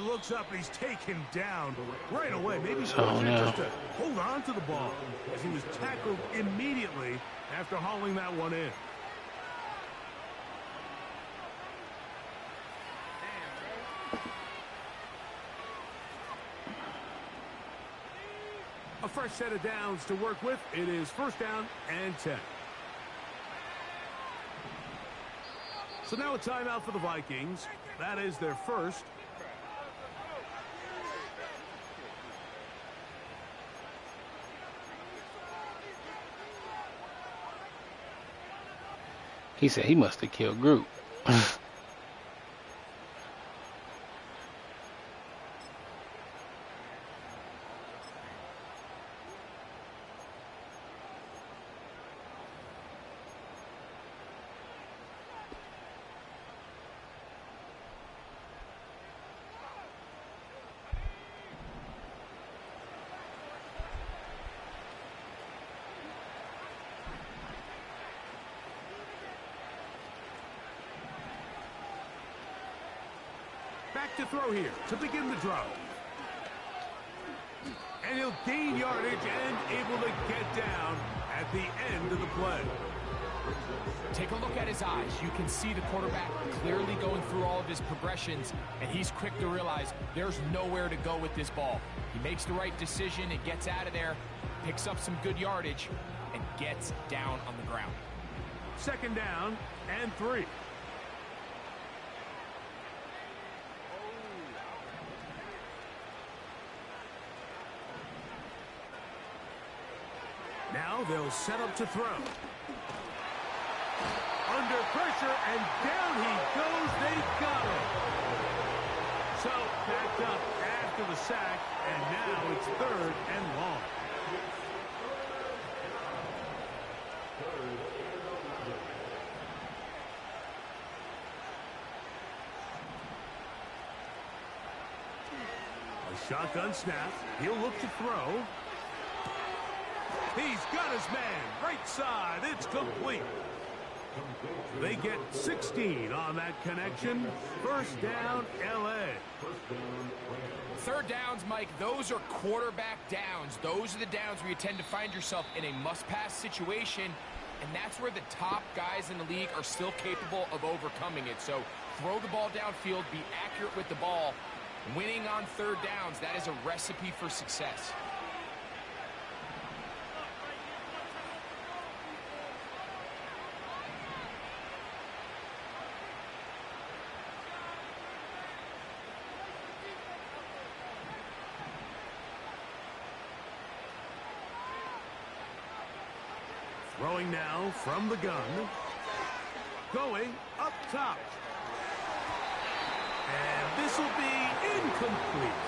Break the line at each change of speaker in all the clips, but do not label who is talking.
looks up and he's taken down right away. Maybe just to hold on to the ball as he was tackled immediately after hauling that one in. A fresh set of downs to work with. It is first down and 10. So now a timeout for the Vikings. That is their first.
He said he must have killed Groot.
Back to throw here to begin the drive. And he'll gain yardage and able to get down at the end of the play.
Take a look at his eyes. You can see the quarterback clearly going through all of his progressions, and he's quick to realize there's nowhere to go with this ball. He makes the right decision and gets out of there, picks up some good yardage, and gets down on the ground.
Second down and 3. Now they'll set up to throw. Under pressure, and down he goes. They got him. So backed up after the sack, and now it's third and long. A shotgun snap. He'll look to throw. He's got his man. Right side. It's complete. They get 16 on that connection. First down, L.A.
Third downs, Mike, those are quarterback downs. Those are the downs where you tend to find yourself in a must-pass situation, and that's where the top guys in the league are still capable of overcoming it. So throw the ball downfield, be accurate with the ball. Winning on third downs, that is a recipe for success.
Throwing now from the gun. Going up top. And this will be incomplete.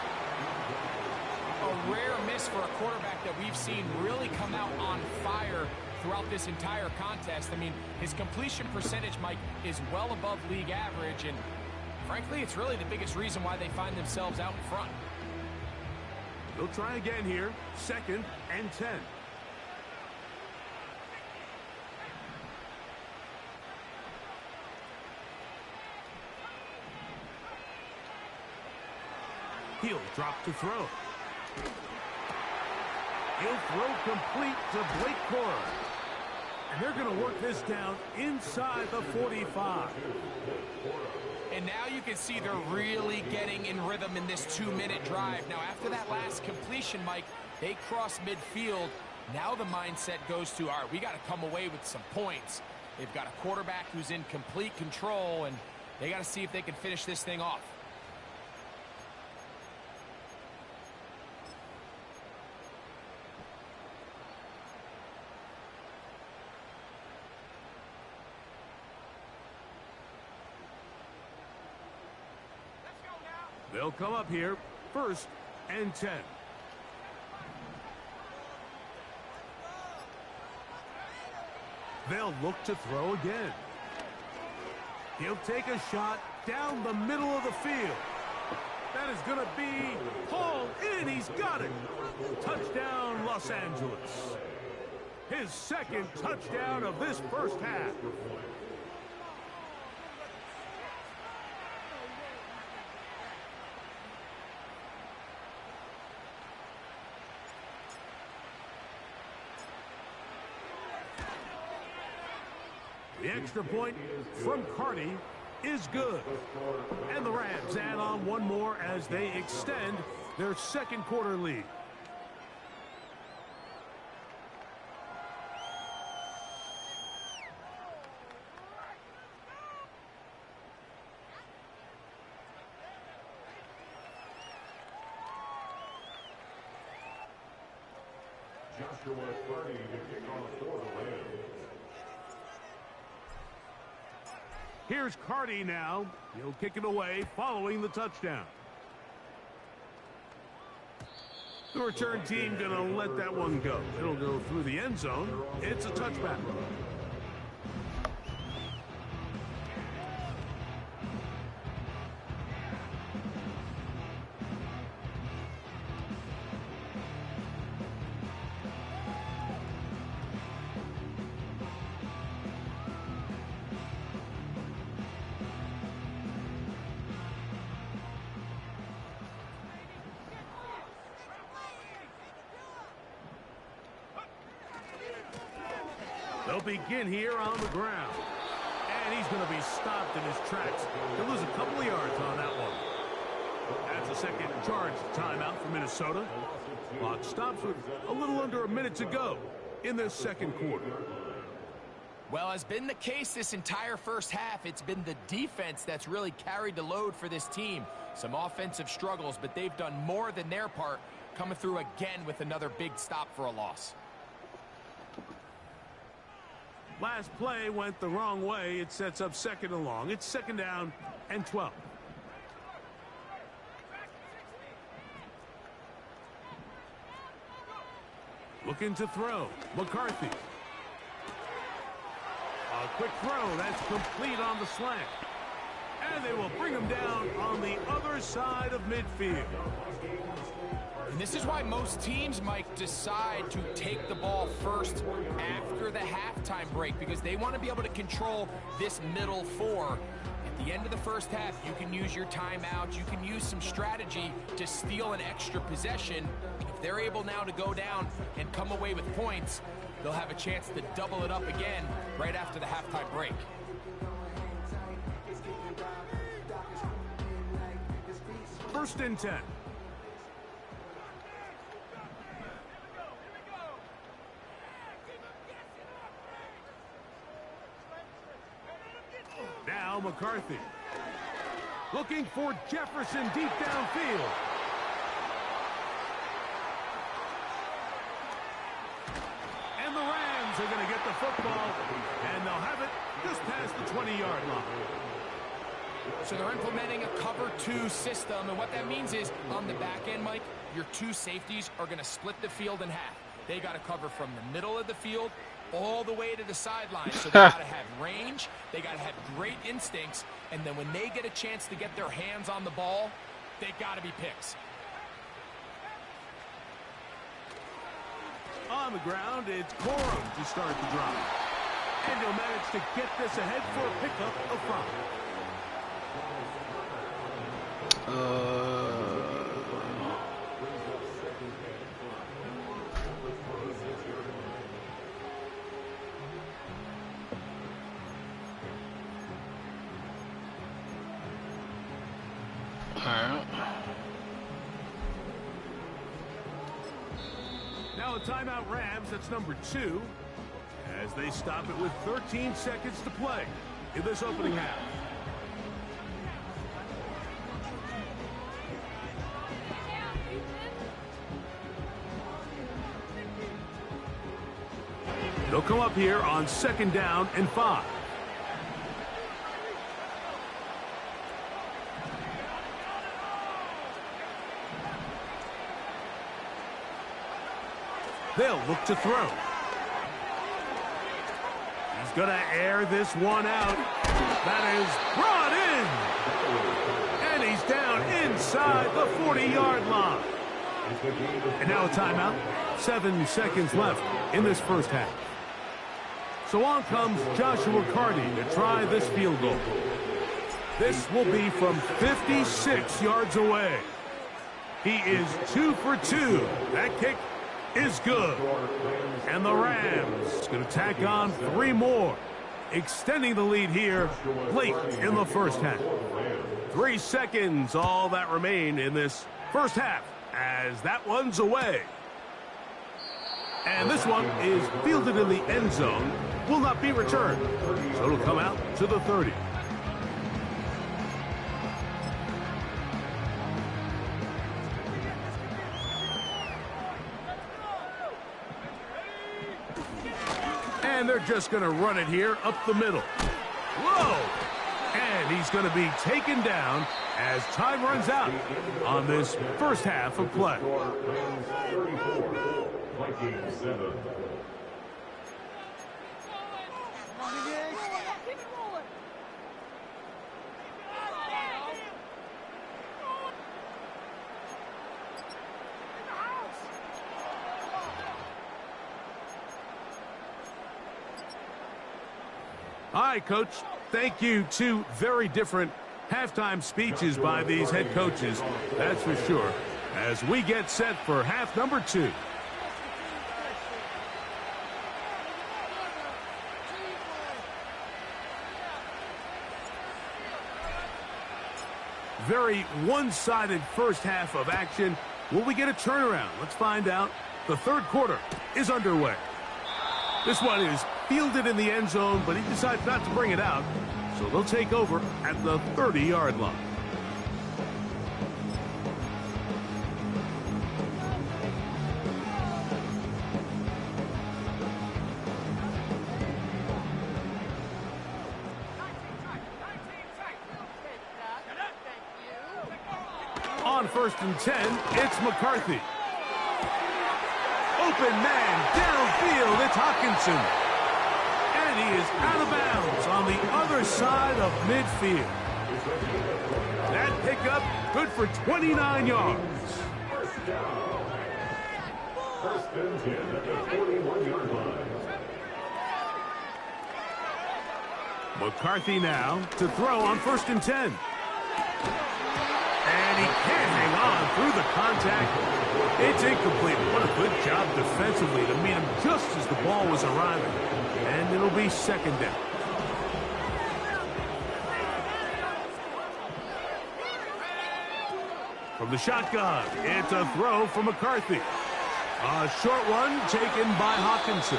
A rare miss for a quarterback that we've seen really come out on fire throughout this entire contest. I mean, his completion percentage, Mike, is well above league average, and frankly, it's really the biggest reason why they find themselves out in front.
They'll try again here. Second and 10. He'll drop to throw. He'll throw complete to Blake Corum. And they're going to work this down inside the 45.
And now you can see they're really getting in rhythm in this 2-minute drive. Now, after that last completion, Mike, they cross midfield. Now the mindset goes to, all right, we got to come away with some points. They've got a quarterback who's in complete control, and they got to see if they can finish this thing off.
They'll come up here, first and 10. They'll look to throw again. He'll take a shot down the middle of the field. That is going to be hauled in. He's got it. Touchdown, Los Angeles. His second touchdown of this first half. The extra point from Carty is good. And the Rams add on one more as they extend their second quarter lead. Here's Carty now. He'll kick it away following the touchdown. The return team going to let that one go. It'll go through the end zone. It's a touchback. They'll begin here on the ground. And he's going to be stopped in his tracks. He'll lose a couple of yards on that one. That's a second charge timeout for Minnesota. Clock stops with a little under a minute to go in this second quarter.
Well, has been the case this entire first half. It's been the defense that's really carried the load for this team. Some offensive struggles, but they've done more than their part, coming through again with another big stop for a loss.
Last play went the wrong way. It sets up second and long. It's second down and 12. Looking to throw. McCarthy. A quick throw. That's complete on the slant. And they will bring him down on the other side of midfield.
And this is why most teams, Mike, decide to take the ball first after the halftime break, because they want to be able to control this middle four. At the end of the first half, you can use your timeout. You can use some strategy to steal an extra possession. If they're able now to go down and come away with points, they'll have a chance to double it up again right after the halftime break.
First and 10. Now McCarthy. Looking for Jefferson deep downfield. And the Rams are going to get the football, and they'll have it just past the 20-yard line.
So they're implementing a cover 2 system, and what that means is on the back end, Mike, your two safeties are going to split the field in half. They got to cover from the middle of the field all the way to the sideline. So they got to have range, they got to have great instincts, and then when they get a chance to get their hands on the ball, they got to be picks.
On the ground, it's Corum to start the drive. And he'll manage to get this ahead for a pickup of 5. Now a timeout Rams, that's number 2, as they stop it with 13 seconds to play in this opening half. They'll come up here on second down and 5. They'll look to throw. He's going to air this one out. That is brought in. And he's down inside the 40-yard line. And now a timeout. 7 seconds left in this first half. So on comes Joshua Carty to try this field goal. This will be from 56 yards away. He is 2 for 2. That kick is good. And the Rams going to tack on 3 more extending the lead here late in the first half. 3 seconds, all that remain in this first half, as that one's away. And this one is fielded in the end zone, will not be returned. So it'll come out to the 30. And they're just going to run it here up the middle. Whoa! And he's going to be taken down as time runs out on this first half of play. All right, Coach. Thank you. Two very different halftime speeches by these head coaches, that's for sure, as we get set for half number 2. Very one-sided first half of action. Will we get a turnaround? Let's find out. The third quarter is underway. This one is fielded in the end zone, but he decides not to bring it out. So they'll take over at the 30-yard line. On 1st and 10, it's McCarthy. Open man downfield, it's Hawkinson. And he is out of bounds on the other side of midfield. That pickup good for 29 yards. First and 10 at the 41-yard line. McCarthy now to throw on 1st and 10. And he can't hang on through the contact. It's incomplete. What a good job defensively to meet him just as the ball was arriving. And it'll be second down. From the shotgun, it's a throw for McCarthy. A short one taken by Hawkinson.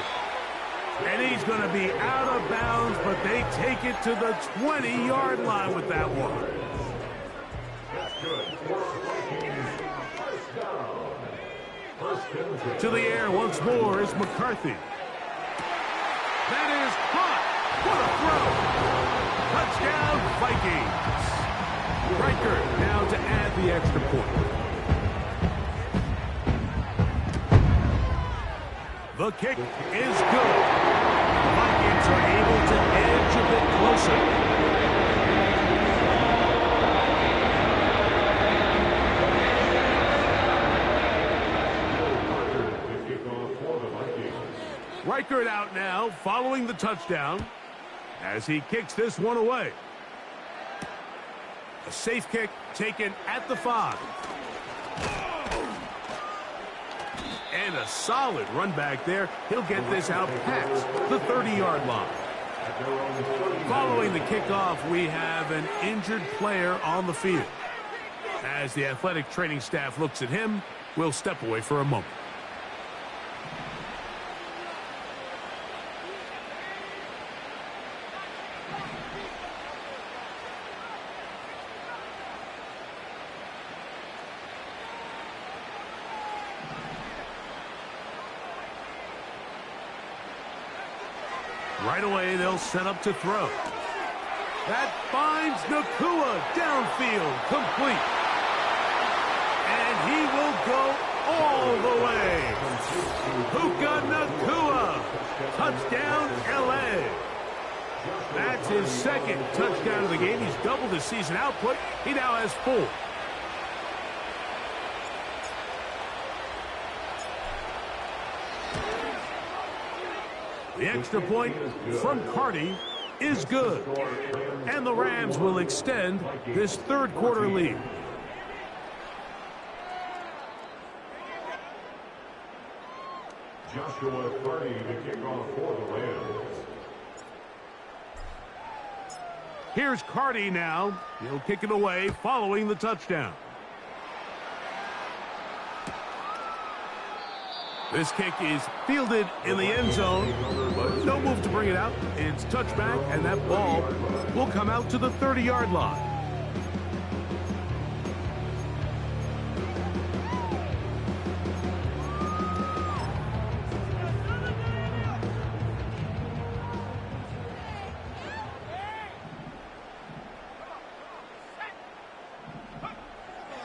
And he's going to be out of bounds, but they take it to the 20-yard line with that one. To the air once more is McCarthy. That is caught. What a throw. Touchdown, Vikings. Riker now to add the extra point. The kick is good. The Vikings are able to edge a bit closer. Reichert out now, following the touchdown, as he kicks this one away. A safe kick taken at the 5. And a solid run back there. He'll get this out past the 30-yard line. Following the kickoff, we have an injured player on the field. As the athletic training staff looks at him, we'll step away for a moment. Right away, they'll set up to throw. That finds Nakua downfield, complete. And he will go all the way. Puka Nakua, touchdown, L.A. That's his second touchdown of the game. He's doubled his season output. He now has 4. The extra point from Carty is good. And the Rams will extend this third quarter lead.
Joshua Carty to kick off for the Rams.
Here's Carty now. He'll kick it away following the touchdown. This kick is fielded in the end zone, but no move to bring it out. It's touchback, and that ball will come out to the 30-yard line.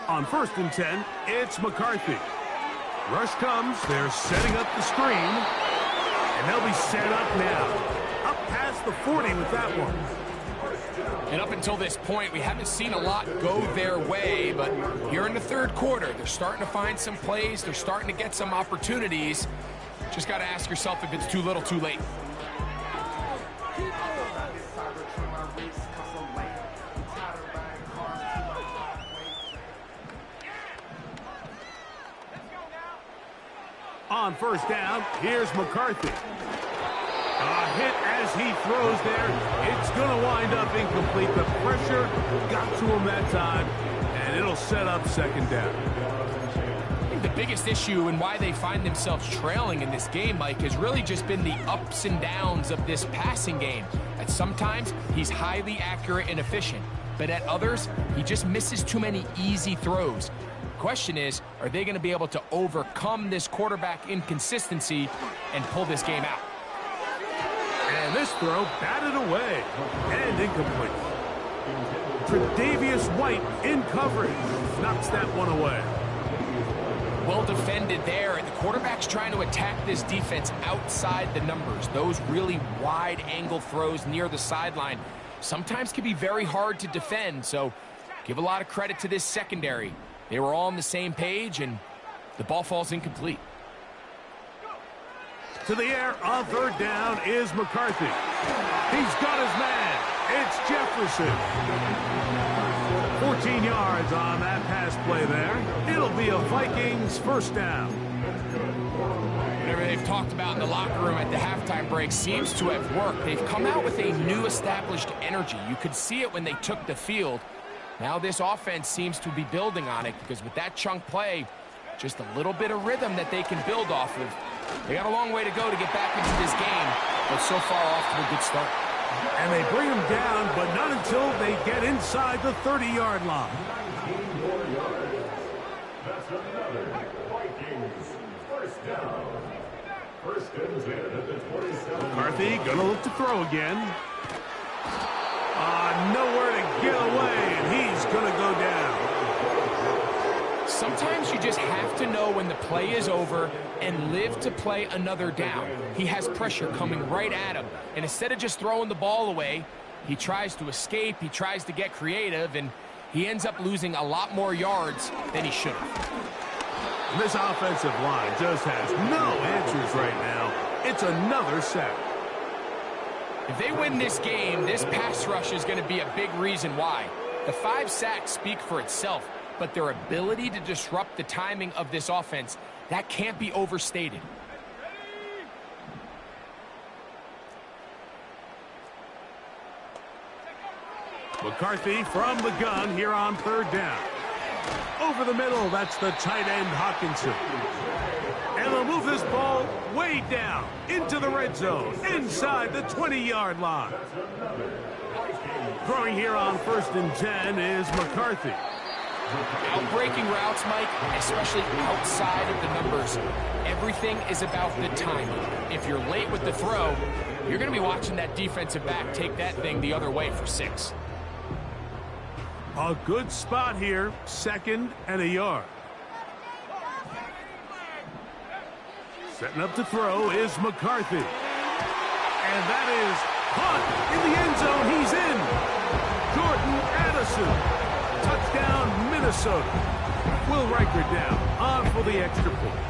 On 1st and 10, it's McCarthy. Rush comes, they're setting up the screen, and they'll be set up now. Up past the 40 with that one.
And up until this point, we haven't seen a lot go their way, but here in the 3rd quarter, they're starting to find some plays, they're starting to get some opportunities. Just got to ask yourself if it's too little, too late.
On 1st down, here's McCarthy. A hit as he throws there. It's going to wind up incomplete. The pressure got to him that time, and it'll set up 2nd down.
I think the biggest issue and why they find themselves trailing in this game, Mike, has really just been the ups and downs of this passing game. At sometimes, he's highly accurate and efficient, but at others, he just misses too many easy throws. Question is, are they going to be able to overcome this quarterback inconsistency and pull this game out?
And this throw batted away and incomplete. Tre'Davious White in coverage knocks that one away.
Well defended there, and the quarterback's trying to attack this defense outside the numbers. Those really wide angle throws near the sideline sometimes can be very hard to defend, so give a lot of credit to this secondary. They were all on the same page, and the ball falls incomplete.
To the air on 3rd down is McCarthy. He's got his man. It's Jefferson. 14 yards on that pass play there. It'll be a Vikings 1st down.
Whatever they've talked about in the locker room at the halftime break seems to have worked. They've come out with a new established energy. You could see it when they took the field. Now this offense seems to be building on it because with that chunk play, just a little bit of rhythm that they can build off of. They got a long way to go to get back into this game, but so far off to a good start.
And they bring him down, but not until they get inside the 30-yard line.
That's another Vikings 1st down. 1st and 10 at the 27.
McCarthy gonna look to throw again. Nowhere to get away, and he's gonna go down.
Sometimes you just have to know when the play is over and live to play another down. He has pressure coming right at him, and instead of just throwing the ball away, he tries to escape, he tries to get creative, and he ends up losing a lot more yards than he should have.
This offensive line just has no answers right now. It's another sack.
If they win this game, this pass rush is going to be a big reason why. The 5 sacks speak for itself, but their ability to disrupt the timing of this offense, that can't be overstated.
McCarthy from the gun here on 3rd down. Over the middle, that's the tight end Hawkinson. And they'll move this ball way down into the red zone, inside the 20-yard line. Throwing here on 1st and 10 is McCarthy.
Outbreaking routes, Mike, especially outside of the numbers, everything is about the timing. If you're late with the throw, you're going to be watching that defensive back take that thing the other way for 6.
A good spot here, 2nd and a yard. Setting up to throw is McCarthy. And that is caught in the end zone. He's in. Jordan Addison. Touchdown, Minnesota. Will Riker down on for the extra point.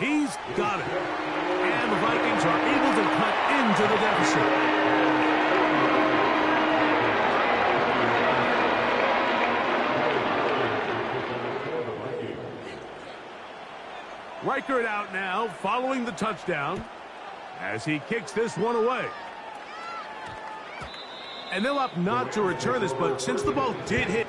He's got it. And the Vikings are able to cut into the deficit. Riker it out now, following the touchdown, as he kicks this one away. And they'll opt not to return this, but since the ball did hit...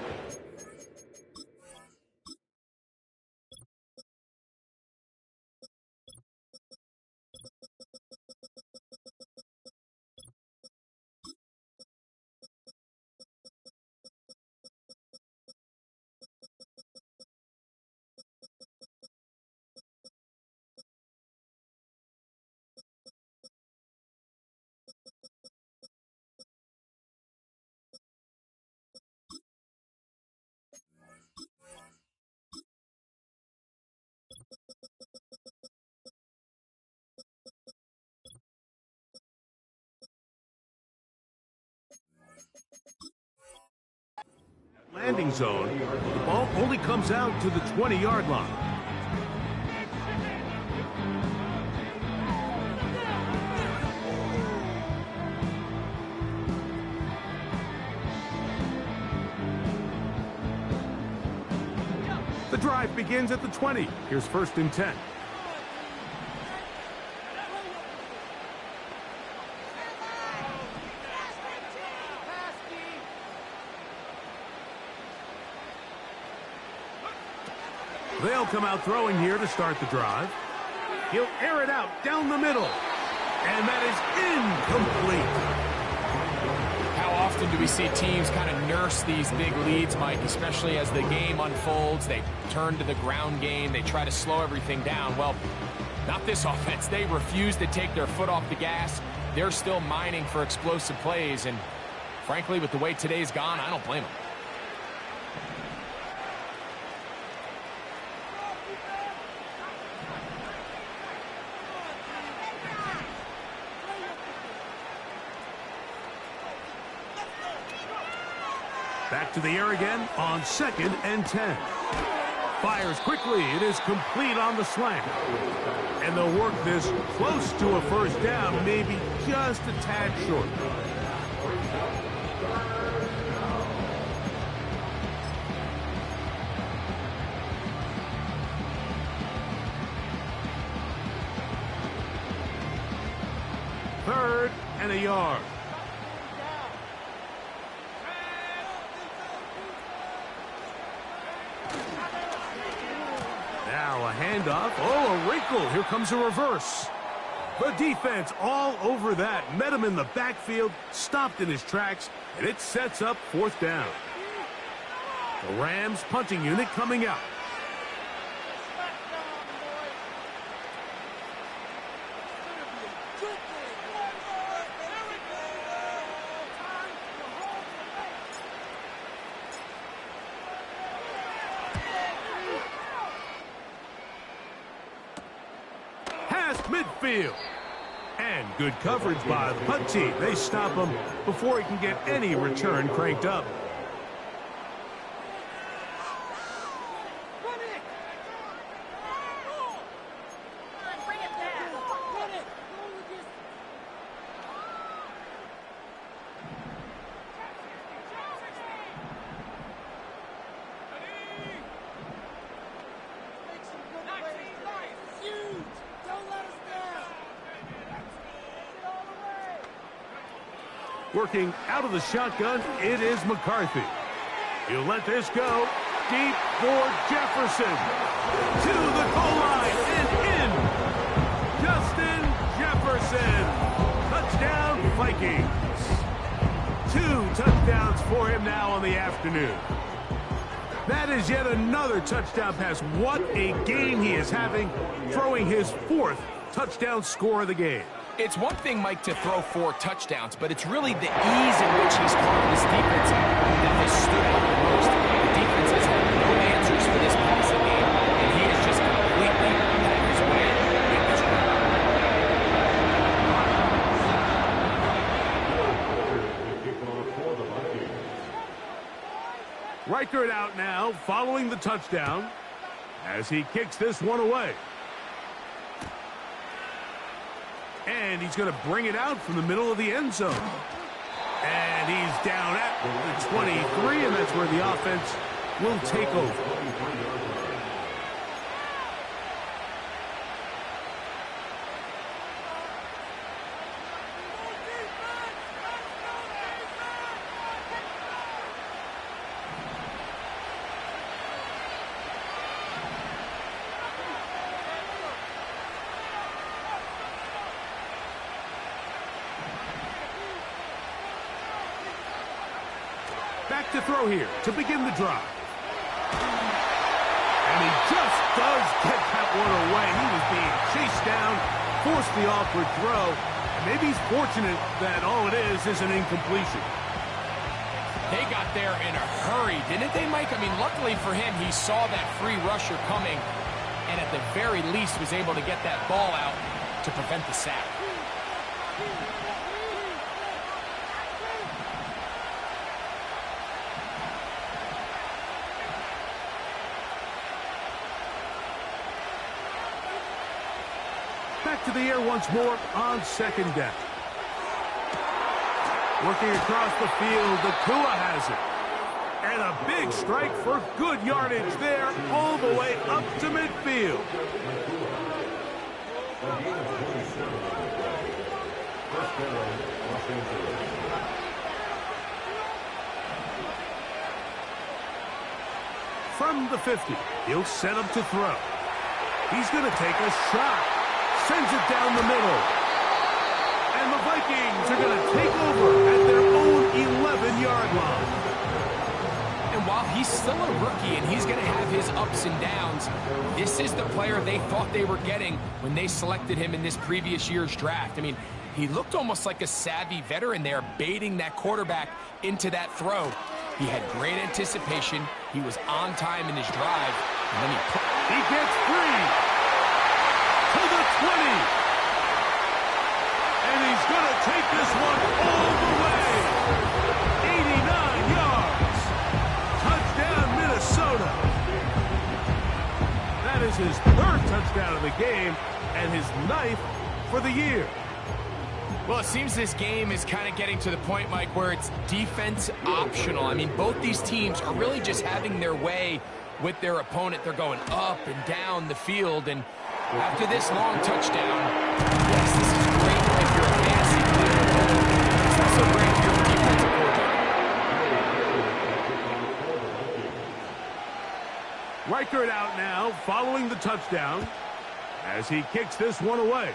landing zone, the ball only comes out to the 20-yard line. The drive begins at the 20. Here's 1st and 10. They'll come out throwing here to start the drive. He'll air it out down the middle. And that is incomplete.
How often do we see teams kind of nurse these big leads, Mike, especially as the game unfolds? They turn to the ground game. They try to slow everything down. Well, not this offense. They refuse to take their foot off the gas. They're still mining for explosive plays. And frankly, with the way today's gone, I don't blame them.
Back to the air again on 2nd and 10. Fires quickly. It is complete on the slant. And they'll work this close to a 1st down, maybe just a tad short. Third and a yard. Now a handoff. Oh, a wrinkle. Here comes a reverse. The defense all over that. Met him in the backfield, stopped in his tracks, and it sets up 4th down. The Rams punting unit coming out. Midfield. And good coverage by the punt team. They stop him before he can get any return cranked up. Working out of the shotgun, it is McCarthy. He'll let this go deep for Jefferson. To the goal line and in. Justin Jefferson. Touchdown, Vikings. 2 touchdowns for him now on the afternoon. That is yet another touchdown pass. What a game he is having, throwing his 4th touchdown score of the game.
It's one thing, Mike, to throw 4 touchdowns, but it's really the ease in which he's caught this defense that has stood out the most. The defense has had no answers for this passing game, and he has just completely had his way with his
Reichert out now, following the touchdown, as he kicks this one away. And he's going to bring it out from the middle of the end zone. And he's down at the 23, and that's where the offense will take over. to throw here to begin the drive. And he just does get that one away. He was being chased down, forced the awkward throw. And maybe he's fortunate that all it is an incompletion.
They got there in a hurry, didn't they, Mike? I mean, luckily for him, he saw that free rusher coming and at the very least was able to get that ball out to prevent the sack.
Back to the air once more on second down. Working across the field, Nakua has it. And a big strike for good yardage there, all the way up to midfield. From the 50, he'll set up to throw. He's going to take a shot. Sends it down the middle. And the Vikings are going to take over at their own 11-yard line.
And while he's still a rookie and he's going to have his ups and downs, this is the player they thought they were getting when they selected him in this previous year's draft. I mean, he looked almost like a savvy veteran there, baiting that quarterback into that throw. He had great anticipation. He was on time in his drive. And then
he gets free. To the 20. And he's going to take this one all the way. 89 yards. Touchdown, Minnesota. That is his third touchdown of the game and his 9th for the year.
Well, it seems this game is kind of getting to the point, Mike, where it's defense optional. I mean, both these teams are really just having their way with their opponent. They're going up and down the field, and after this long touchdown, yes, this is great if you're a fantasy player. It's not so great if you're a defensive coordinator.
Reichert out now, following the touchdown, as he kicks this one away.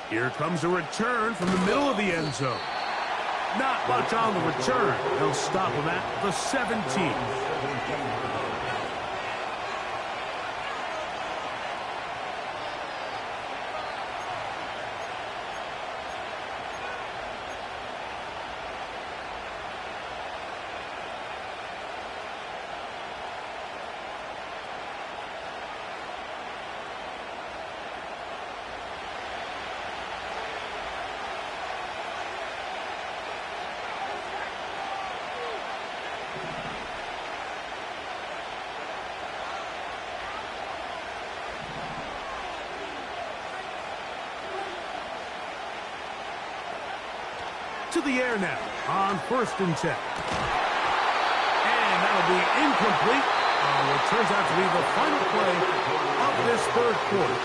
Here comes a return from the middle of the end zone. Not much on the return. They'll stop him at the 17. To the air now on 1st and 10. And that'll be incomplete. What turns out to be the final play of this third quarter.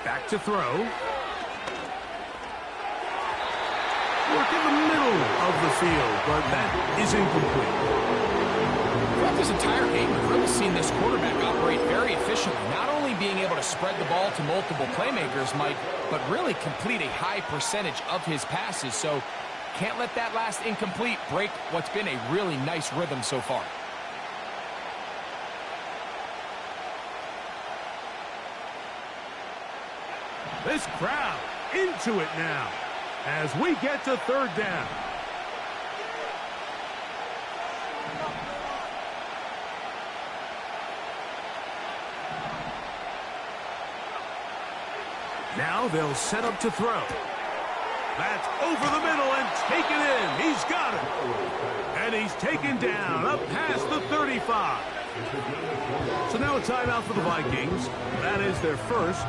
Back to throw. Work in the middle of the field, but that is incomplete.
Throughout this entire game, we've really seen this quarterback operate very efficiently, not only being able to spread the ball to multiple playmakers, Mike, but really complete a high percentage of his passes. So can't let that last incomplete break what's been a really nice rhythm so far.
This crowd into it now as we get to third down. Now they'll set up to throw. That's over the middle and taken in. He's got it. And he's taken down up past the 35. So now a timeout for the Vikings. That is their first.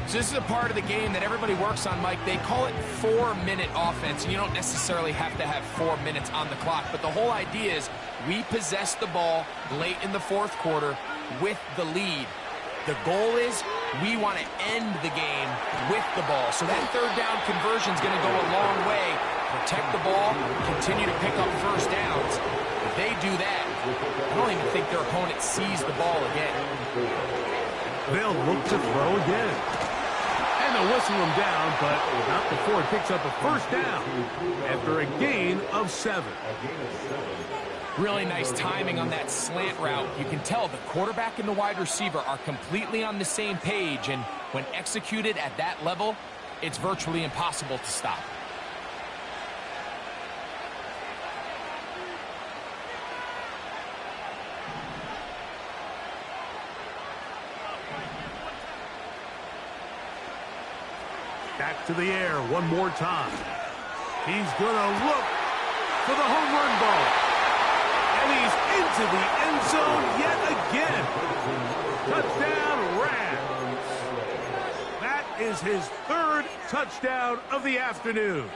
So this is a part of the game that everybody works on, Mike. They call it 4-minute offense, and you don't necessarily have to have 4 minutes on the clock. But the whole idea is we possess the ball late in the fourth quarter with the lead. The goal is we want to end the game with the ball. So that third down conversion is going to go a long way. Protect the ball, continue to pick up first downs. If they do that, I don't even think their opponent sees the ball again.
They'll look to throw again. And they'll whistle him down, but not before it picks up a first down after a gain of 7.
Really nice timing on that slant route. You can tell the quarterback and the wide receiver are completely on the same page, and when executed at that level, it's virtually impossible to stop.
Back to the air one more time. He's going to look for the home run ball. And he's into the end zone yet again. Touchdown, Rams. That is his third touchdown of the afternoon.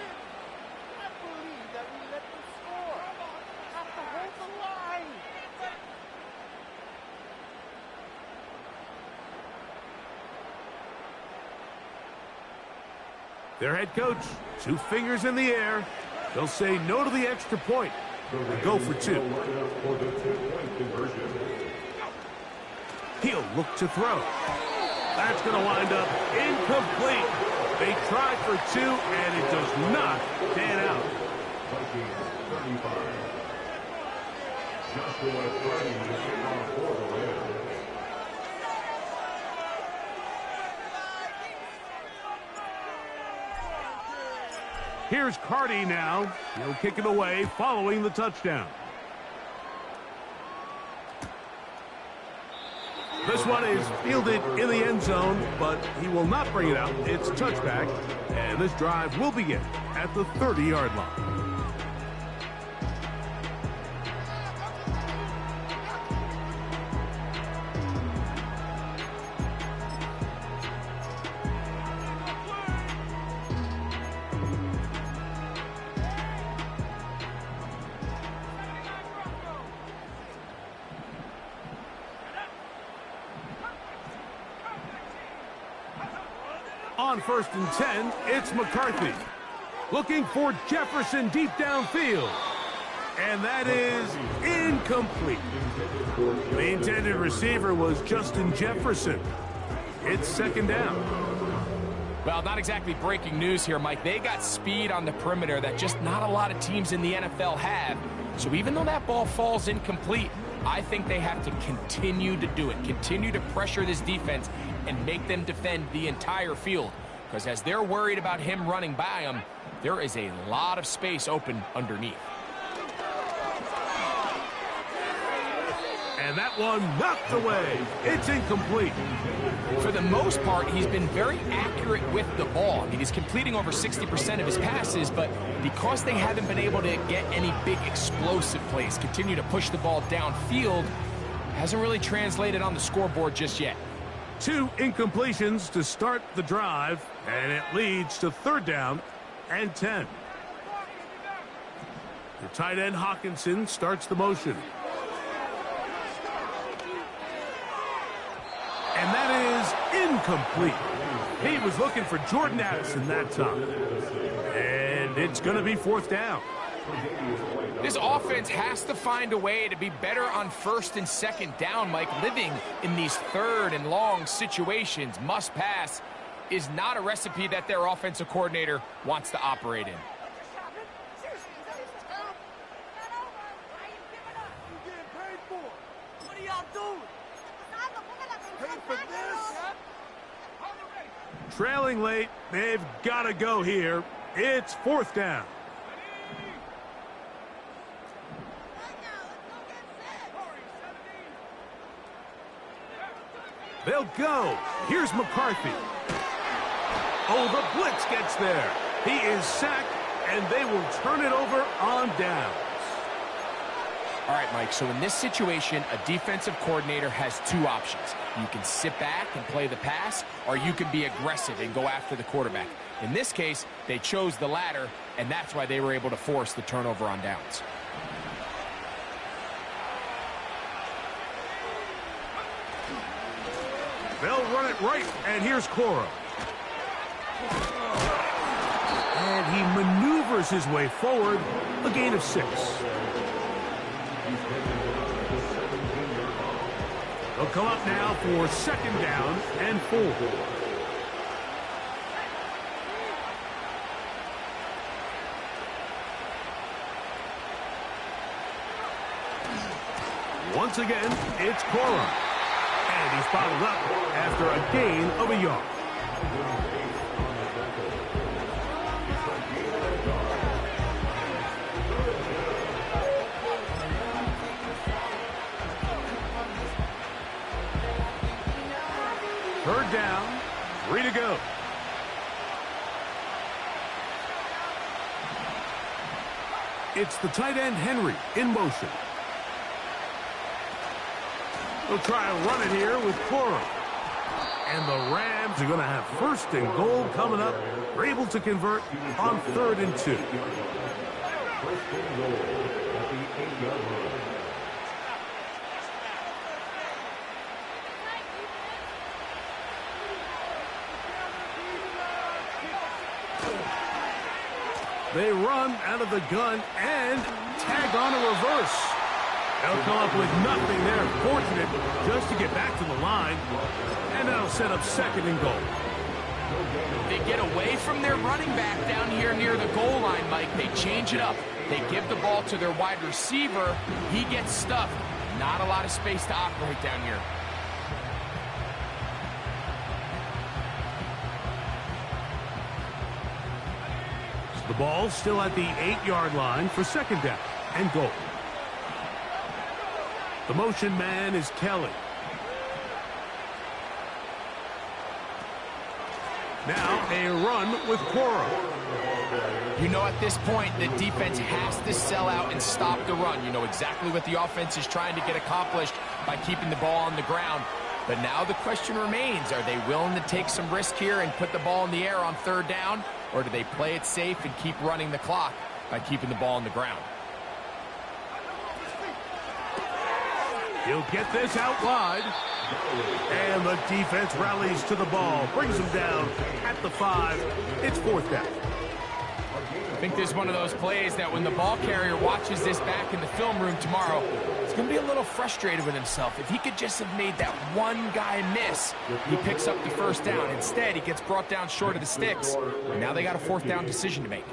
Their head coach, 2 fingers in the air. They'll say no to the extra point and go for 2. He'll look to throw. That's going to wind up incomplete. They try for 2, and it does not pan out. Here's Carty now. He'll kick it away following the touchdown. This one is fielded in the end zone, but he will not bring it out. It's touchback, and this drive will begin at the 30-yard line. On 1st and 10, it's McCarthy. Looking for Jefferson deep downfield. And that is incomplete. The intended receiver was Justin Jefferson. It's 2nd down.
Well, not exactly breaking news here, Mike. They got speed on the perimeter that just not a lot of teams in the NFL have. So even though that ball falls incomplete, I think they have to continue to do it. Continue to pressure this defense and make them defend the entire field. Because as they're worried about him running by them, there is a lot of space open underneath.
And that one knocked away. It's incomplete.
For the most part, he's been very accurate with the ball. I mean, he's completing over 60% of his passes, but because they haven't been able to get any big explosive plays, continue to push the ball downfield, hasn't really translated on the scoreboard just yet.
2 incompletions to start the drive, and it leads to 3rd down and 10. The tight end Hawkinson starts the motion. And that is incomplete. He was looking for Jordan Addison that time. And it's going to be 4th down.
This offense has to find a way to be better on 1st and 2nd down, Mike. Living in these 3rd and long situations, must pass, is not a recipe that their offensive coordinator wants to operate in.
Trailing late, they've got to go here. It's 4th down. They'll go. Here's McCarthy. Oh, the blitz gets there. He is sacked, and they will turn it over on downs.
All right, Mike, so in this situation, a defensive coordinator has two options. You can sit back and play the pass, or you can be aggressive and go after the quarterback. In this case, they chose the latter, and that's why they were able to force the turnover on downs.
They'll run it right, and here's Cora. And he maneuvers his way forward, a gain of 6. They'll come up now for 2nd down and 4. Once again, it's Cora. And he's bottled up after a gain of a yard. Third down, 3 to go. It's the tight end Henry in motion. They'll try and run it here with Cora. And the Rams are going to have 1st and goal coming up. They're able to convert on 3rd and 2.
1st and goal at the 8-yard line.
They run out of the gun and tag on a reverse. They'll come up with nothing there. Fortunate just to get back to the line. And that'll set up 2nd and goal.
They get away from their running back down here near the goal line, Mike. They change it up. They give the ball to their wide receiver. He gets stuffed. Not a lot of space to operate down here.
The ball still at the 8-yard line for 2nd down and goal. The motion man is Kelly. Now a run with Cora.
You know, at this point, the defense has to sell out and stop the run. You know exactly what the offense is trying to get accomplished by keeping the ball on the ground. But now the question remains, are they willing to take some risk here and put the ball in the air on 3rd down? Or do they play it safe and keep running the clock by keeping the ball on the ground?
He'll get this out wide. And the defense rallies to the ball. Brings him down at the 5. It's 4th down.
I think this is one of those plays that when the ball carrier watches this back in the film room tomorrow, he's going to be a little frustrated with himself. If he could just have made that one guy miss, he picks up the 1st down. Instead, he gets brought down short of the sticks, and now they got a 4th down decision to make.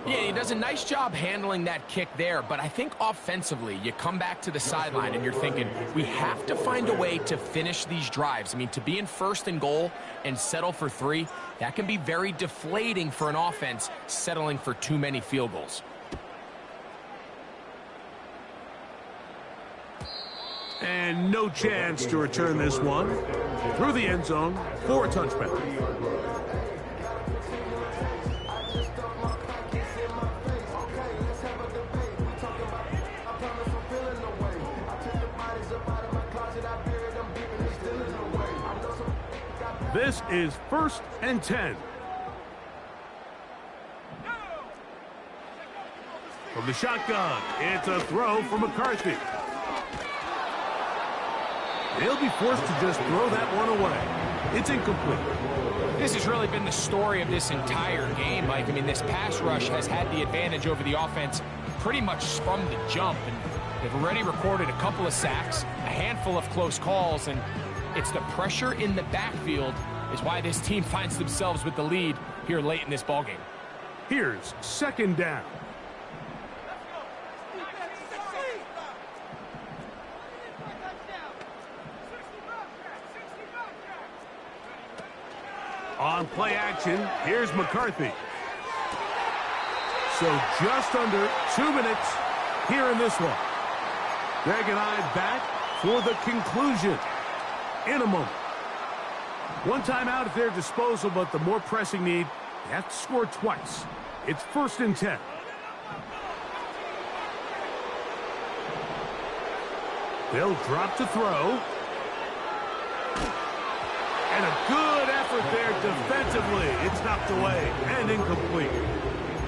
Yeah, he does a nice job handling that kick there, but I think offensively, you come back to the sideline and you're thinking, we have to find a way to finish these drives. I mean, to be in 1st and goal and settle for 3, that can be very deflating for an offense settling for too many field goals.
And no chance to return this one. Through the end zone for a touchback. This is 1st and 10. From the shotgun, it's a throw for McCarthy. They'll be forced to just throw that one away. It's incomplete.
This has really been the story of this entire game, Mike. I mean, this pass rush has had the advantage over the offense pretty much from the jump. And they've already recorded a couple of sacks, a handful of close calls, and it's the pressure in the backfield is why this team finds themselves with the lead here late in this ballgame.
Here's 2nd down. On play action, here's McCarthy. So just under 2 minutes here in this one. Greg and I back for the conclusion in a moment. One timeout at their disposal, but the more pressing need, they have to score twice. It's 1st and 10. They'll drop to throw. And a good effort there defensively. It's knocked away and incomplete.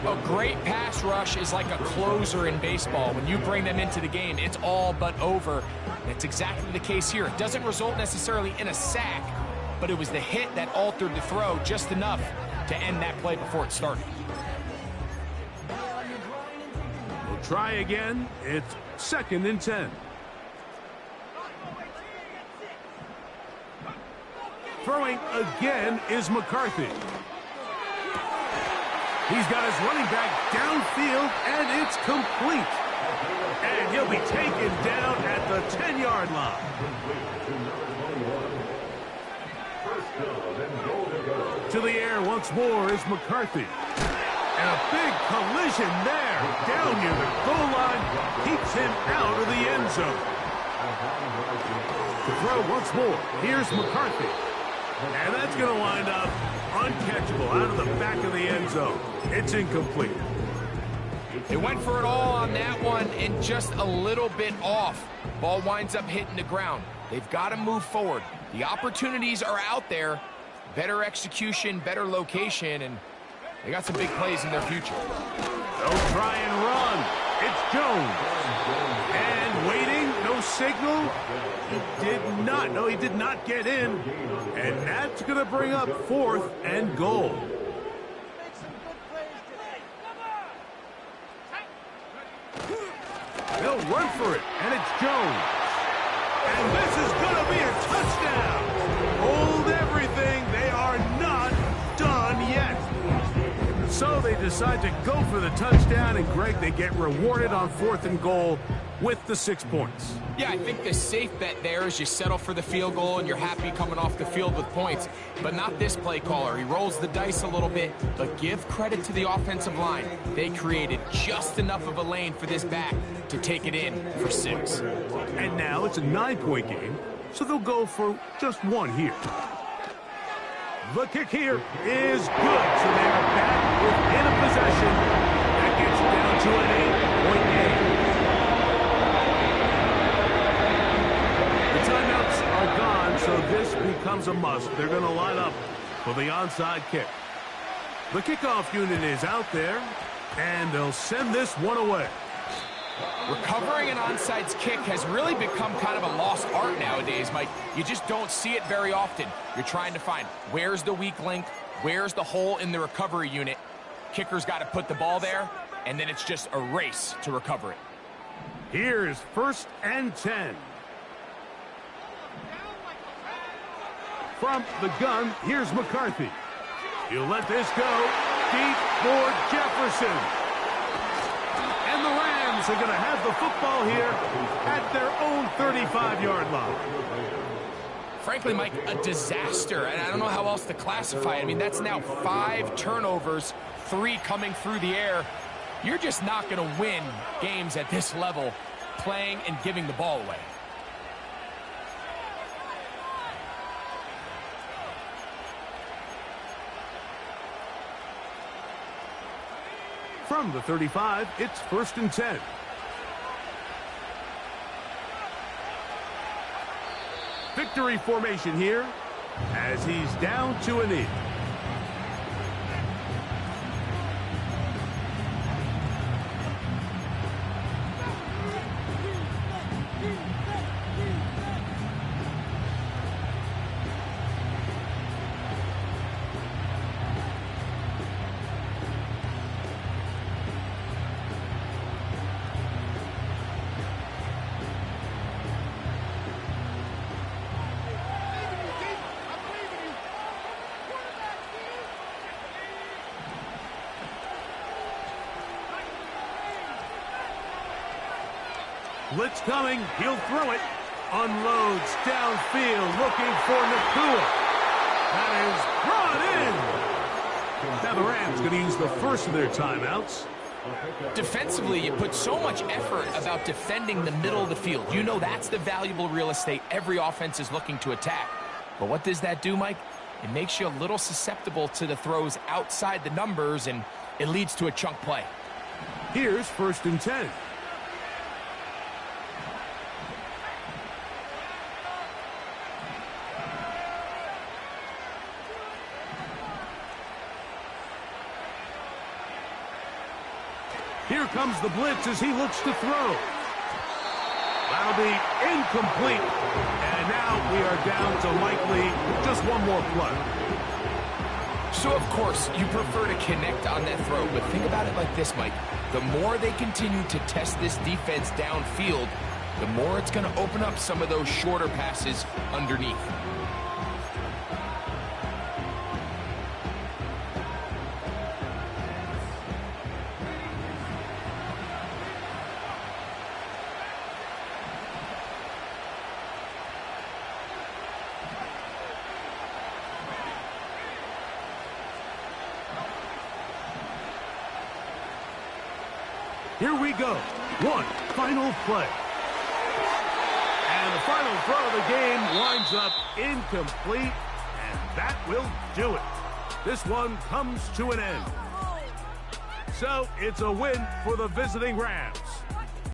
A great pass rush is like a closer in baseball. When you bring them into the game, it's all but over. That's exactly the case here. It doesn't result necessarily in a sack, but it was the hit that altered the throw just enough to end that play before it started.
We'll try again. It's 2nd and 10. Throwing again is McCarthy. He's got his running back downfield, and it's complete. And he'll be taken down at the 10-yard line. To the air once more is McCarthy. And a big collision there. Down near the goal line. Keeps him out of the end zone. To throw once more. Here's McCarthy. And that's going to wind up uncatchable out of the back of the end zone. It's incomplete.
They went for it all on that one and just a little bit off. Ball winds up hitting the ground. They've got to move forward. The opportunities are out there. Better execution, better location, and they got some big plays in their future.
They'll try and run. It's Jones. And waiting, no signal. He did not get in. And that's going to bring up 4th and goal. They'll run for it, and it's Jones. And this is going to be a touchdown. Hold everything. They are not done yet. So they decide to go for the touchdown, and Greg, they get rewarded on 4th and goal with the 6 points.
Yeah, I think the safe bet there is you settle for the field goal and you're happy coming off the field with points. But not this play caller. He rolls the dice a little bit, but give credit to the offensive line. They created just enough of a lane for this back to take it in for 6.
And now it's a 9-point game, so they'll go for just 1 here. The kick here is good, so they are back within a possession. That gets down to an 8-point game. The timeouts are gone, so this becomes a must. They're going to line up for the onside kick. The kickoff unit is out there, and they'll send this one away.
Recovering an onside kick has really become kind of a lost art nowadays, Mike. You just don't see it very often. You're trying to find where's the weak link, where's the hole in the recovery unit. Kicker's got to put the ball there, and then it's just a race to recover it.
Here's 1st and 10. From the gun, here's McCarthy. He'll let this go deep for Jefferson. And the Rams are going to have the football here at their own 35-yard line.
Frankly, Mike, a disaster, and I don't know how else to classify it. I mean, that's now 5 turnovers, 3 coming through the air. You're just not going to win games at this level playing and giving the ball away.
From the 35, it's 1st and 10. Victory formation here as he's down to a knee. Blitz coming. He'll throw it. Unloads downfield looking for Nakua. That is brought in. Now the Rams going to use the first of their timeouts.
Defensively, you put so much effort about defending the middle of the field. You know that's the valuable real estate every offense is looking to attack. But what does that do, Mike? It makes you a little susceptible to the throws outside the numbers, and it leads to a chunk play.
Here's 1st and 10. Here comes the blitz as he looks to throw. That'll be incomplete. And now we are down to likely just one more play.
So, of course, you prefer to connect on that throw, but think about it like this, Mike. The more they continue to test this defense downfield, the more it's going to open up some of those shorter passes underneath.
Here we go. One final play. And the final throw of the game winds up incomplete, and that will do it. This one comes to an end. So it's a win for the visiting Rams.